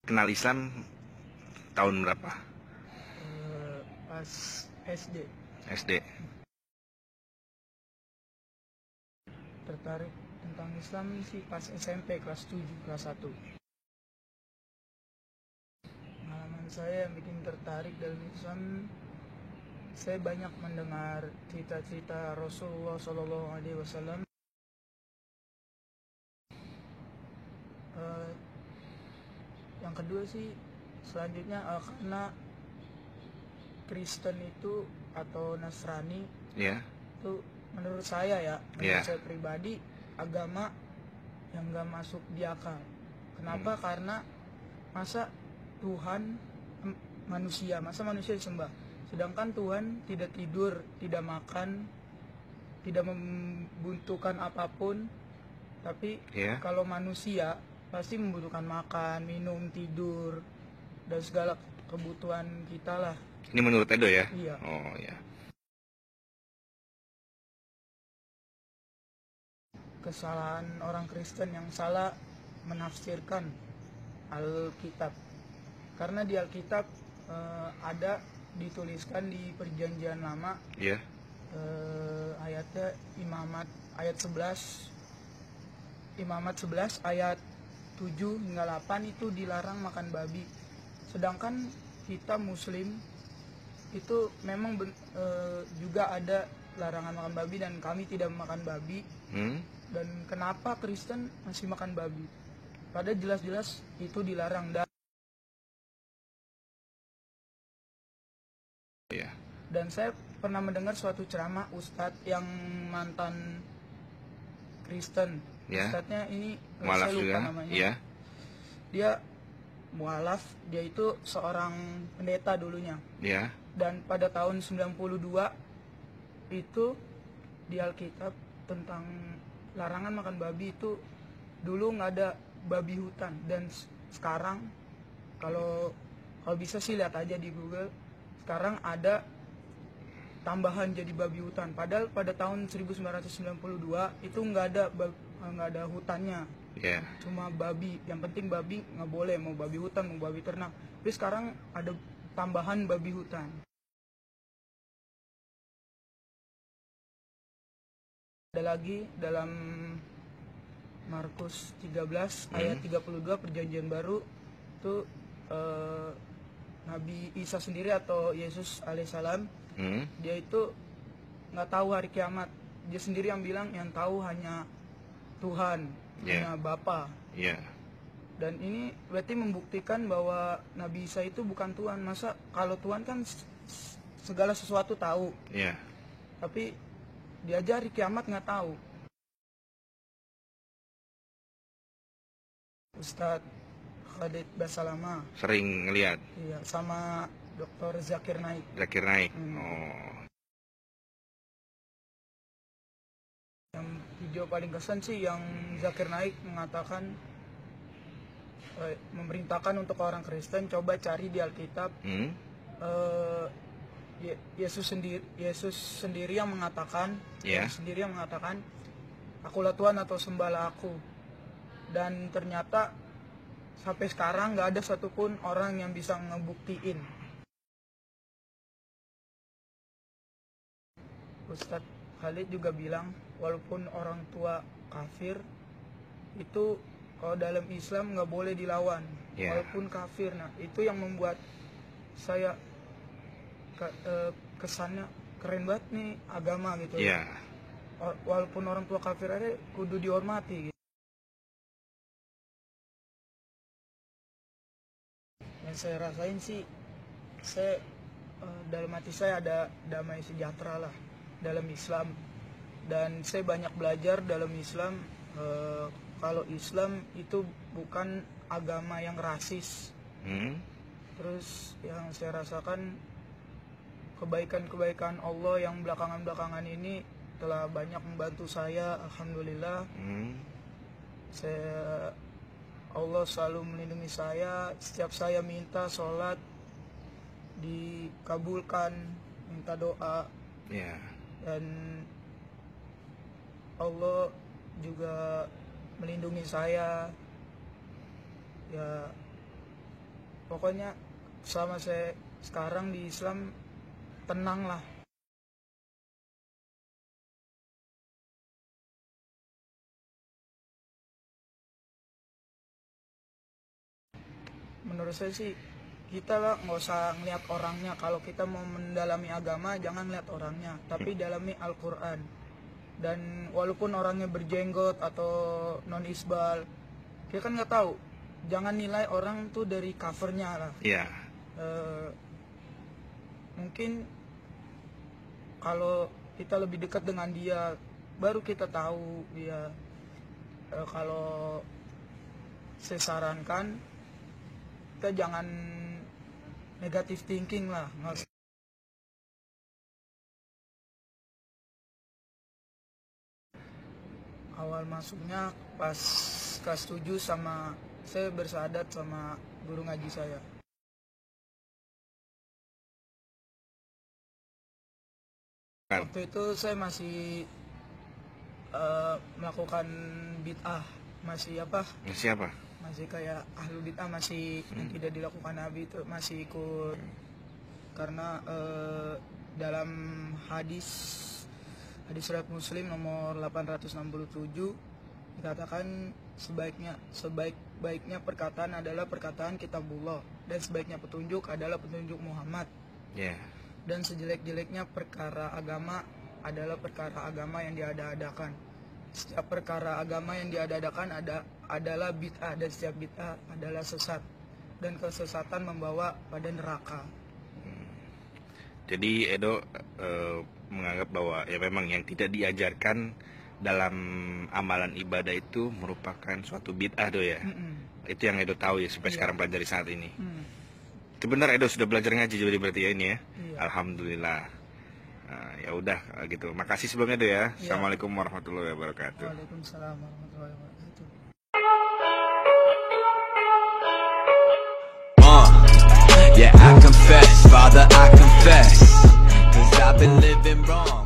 kenal Islam tahun berapa? Pas SD. SD. Tertarik tentang Islam sih pas SMP kelas 7, kelas 1. Pengalaman saya yang bikin tertarik dalam Islam, saya banyak mendengar cerita-cerita Rasulullah SAW. Yang kedua sih selanjutnya karena Kristen itu atau Nasrani itu menurut saya saya pribadi agama yang gak masuk di akal. Kenapa? Karena masa Tuhan masa manusia disembah, sedangkan Tuhan tidak tidur, tidak makan, tidak membutuhkan apapun. Tapi kalau manusia pasti membutuhkan makan, minum, tidur, dan segala kebutuhan kita lah. Ini menurut Edo ya? Iya. Oh ya. Kesalahan orang Kristen yang salah menafsirkan Alkitab. Karena di Alkitab ada dituliskan di Perjanjian Lama. Ayatnya ayat 11 ayat 7 hingga 8 itu dilarang makan babi. Sedangkan kita Muslim itu memang juga ada larangan makan babi dan kami tidak makan babi. Dan kenapa Kristen masih makan babi? Padahal jelas-jelas itu dilarang. Dan saya pernah mendengar suatu ceramah Ustadz yang mantan Kristen. Ustadznya ini saya lupa namanya. Dia mualaf, dia itu seorang pendeta dulunya. Dan pada tahun 92 itu di Alkitab tentang larangan makan babi itu dulu nggak ada babi hutan, dan sekarang kalau bisa sih lihat aja di Google, sekarang ada tambahan jadi babi hutan. Padahal pada tahun 1992 itu nggak ada hutannya. Cuma babi. Yang penting babi nggak boleh, mau babi hutan mau babi ternak. Tapi sekarang ada tambahan babi hutan. Ada lagi dalam Markus 13 ayat 32 Perjanjian Baru itu Nabi Isa sendiri atau Yesus alaihissalam, dia itu nggak tahu hari kiamat. Dia sendiri yang bilang yang tahu hanya Tuhan, hanya Bapa. Dan ini berarti membuktikan bahwa Nabi Isa itu bukan Tuhan. Masa kalau Tuhan kan segala sesuatu tahu, tapi diajari kiamat nggak tahu. Ustadz Khalid Basalama sering ngeliat. Iya, sama Dr. Zakir Naik. Yang video paling kesan sih yang Zakir Naik mengatakan, memerintahkan untuk orang Kristen coba cari di Alkitab. Yesus sendiri yang mengatakan, akulah Tuhan atau sembahlah aku. Dan ternyata sampai sekarang nggak ada satupun orang yang bisa ngebuktiin. Ustadz Khalid juga bilang walaupun orang tua kafir itu kalau dalam Islam nggak boleh dilawan, walaupun kafir. Nah itu yang membuat saya kesannya keren banget nih agama gitu. Walaupun orang tua kafir aja kudu dihormati gitu. Yang saya rasain sih, dalam hati saya ada damai sejahtera lah dalam Islam. Dan saya banyak belajar dalam Islam, kalau Islam itu bukan agama yang rasis. Terus yang saya rasakan kebaikan-kebaikan Allah yang belakangan-belakangan ini telah banyak membantu saya, alhamdulillah. Allah selalu melindungi saya. Setiap saya minta sholat dikabulkan, minta doa. Dan Allah juga melindungi saya. Ya pokoknya selama saya sekarang di Islam tenang lah. Menurut saya sih kita lah nggak usah ngeliat orangnya. Kalau kita mau mendalami agama jangan lihat orangnya, tapi dalami Al-Quran. Dan walaupun orangnya berjenggot atau non isbal, kita kan nggak tahu. Jangan nilai orang tuh dari covernya lah. Iya. Mungkin kalau kita lebih dekat dengan dia, baru kita tahu dia. Kalau saya sarankan, kita jangan negatif thinking lah. Awal masuknya pas kelas 7 sama saya bersahadat sama guru ngaji saya. Waktu itu saya masih melakukan bid'ah, masih apa? Masih kayak ahlu bid'ah, masih yang tidak dilakukan Nabi itu masih ikut. Karena dalam hadis riwayat Muslim nomor 867 dikatakan sebaik-baiknya perkataan adalah perkataan kitabullah, dan sebaiknya petunjuk adalah petunjuk Muhammad. Dan sejelek-jeleknya perkara agama adalah perkara agama yang diada-adakan. Setiap perkara agama yang diada-adakan adalah bid'ah, dan setiap bid'ah adalah sesat, dan kesesatan membawa pada neraka. Jadi Edo menganggap bahwa ya memang yang tidak diajarkan dalam amalan ibadah itu merupakan suatu bid'ah do ya. Itu yang Edo tahu ya sampai sekarang pelajari saat ini. Itu benar Edo sudah belajar ngaji jadi berarti ya ini ya. Alhamdulillah. Ya udah gitu. Makasih sebelumnya do ya. Assalamualaikum warahmatullahi wabarakatuh. Waalaikumsalam warahmatullahi wabarakatuh. Yeah, I confess, Father, I confess, 'cause I've been living wrong.